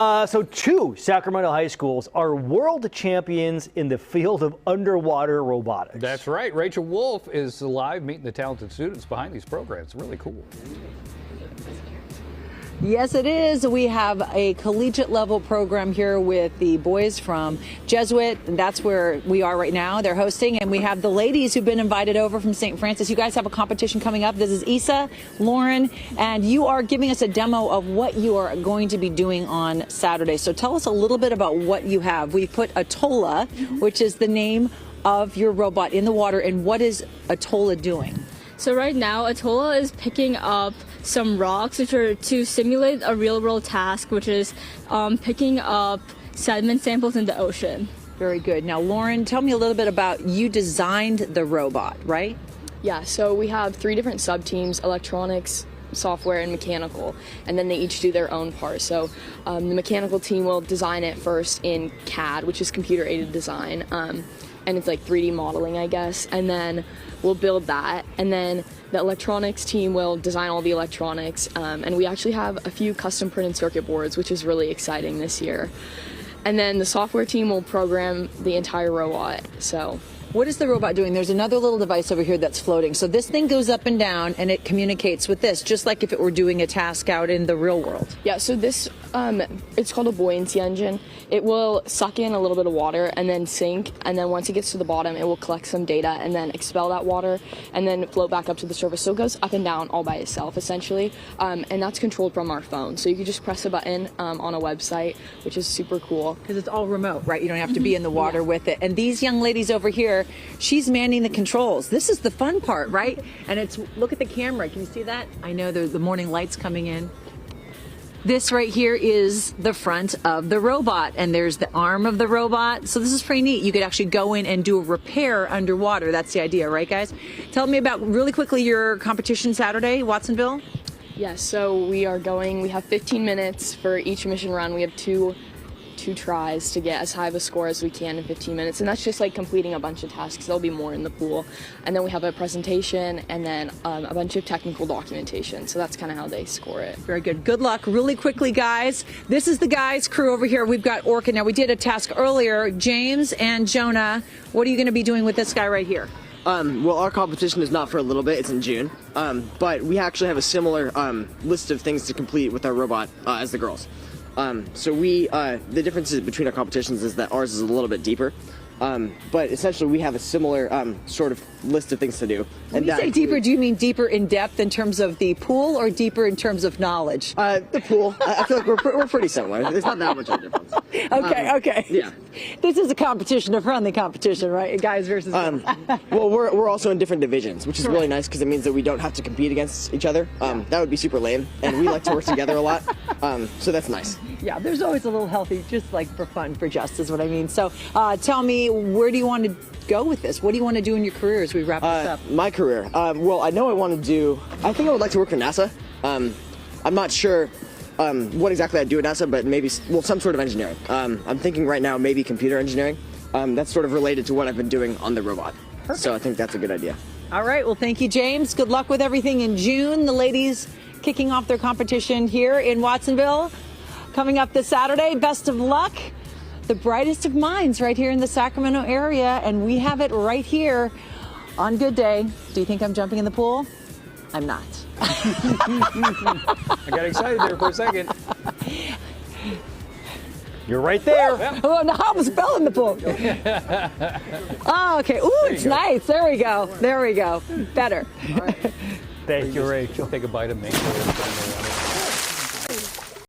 So two Sacramento high schools are world champions in the field of underwater robotics. That's right. Rachel Wulff is live meeting the talented students behind these programs. Really cool. Yes, it is. We have a collegiate level program here with the boys from Jesuit. And that's where we are right now. They're hosting. And we have the ladies who've been invited over from St. Francis. You guys have a competition coming up. This is Issa, Lauren, and you are giving us a demo of what you are going to be doing on Saturday. So tell us a little bit about what you have. We put Atola, which is the name of your robot, in the water. And what is Atola doing? So right now, Atola is picking up some rocks, which are to simulate a real-world task, which is picking up sediment samples in the ocean. Very good. Now, Lauren, tell me a little bit about, you designed the robot, right? Yeah, so we have 3 different sub-teams: electronics, software, and mechanical, and then they each do their own part. So the mechanical team will design it first in CAD, which is computer-aided design, and it's like 3D modeling, I guess, and then we'll build that, and then the electronics team will design all the electronics, and we actually have a few custom printed circuit boards, which is really exciting this year. And then the software team will program the entire robot. So what is the robot doing? There's another little device over here that's floating. So this thing goes up and down and it communicates with this, just like if it were doing a task out in the real world. Yeah, so this, it's called a buoyancy engine. It will suck in a little bit of water and then sink, and then once it gets to the bottom, it will collect some data and then expel that water and then float back up to the surface. So it goes up and down all by itself, essentially, and that's controlled from our phone. So you can just press a button on a website, which is super cool. Because it's all remote, right? You don't have to be in the water with it. And these young ladies over here, she's manning the controls. This is the fun part, right? And it's, look at the camera. Can you see that? I know the morning light's coming in. This right here is the front of the robot, and there's the arm of the robot. So this is pretty neat. You could actually go in and do a repair underwater. That's the idea, right, guys? Tell me about, really quickly, your competition Saturday, Watsonville. Yes, so we have 15 minutes for each mission run. We have two tries to get as high of a score as we can in 15 minutes, and that's just like completing a bunch of tasks. There'll be more in the pool, and then we have a presentation and then a bunch of technical documentation. So that's kind of how they score it. Very good. Good luck. Really quickly, guys, this is the guys crew over here. We've got Orca. Now, we did a task earlier. James and Jonah, what are you going to be doing with this guy right here? Well, our competition is not for a little bit. It's in June, but we actually have a similar list of things to complete with our robot as the girls. So the differences between our competitions is that ours is a little bit deeper, but essentially we have a similar sort of list of things to do. When you say deeper, do you mean deeper in depth in terms of the pool, or deeper in terms of knowledge? The pool. I feel like we're pretty similar. There's not that much of a difference. Okay. Yeah. This is a competition, a friendly competition, right? Guys versus girls. Well, we're also in different divisions, which is really nice because it means that we don't have to compete against each other. That would be super lame, and we like to work together a lot, so that's nice. Yeah, there's always a little healthy, just like for fun, for just is what I mean. So tell me, where do you want to go with this? What do you want to do in your career as we wrap this up? My career? Well, I know I think I would like to work for NASA. I'm not sure what exactly I'd do at NASA, but maybe, some sort of engineering. I'm thinking right now maybe computer engineering. That's sort of related to what I've been doing on the robot. Perfect. So I think that's a good idea. All right, well, thank you, James. Good luck with everything in June. The ladies kicking off their competition here in Watsonville. Coming up this Saturday, best of luck. The brightest of minds right here in the Sacramento area, and we have it right here on Good Day. Do you think I'm jumping in the pool? I'm not. I got excited there for a second. You're right there. Yeah. Oh, no, I almost fell in the pool. Oh, okay. Ooh, it's nice. There we go. There we go. Better. Thank you, Rachel. Take a bite of me.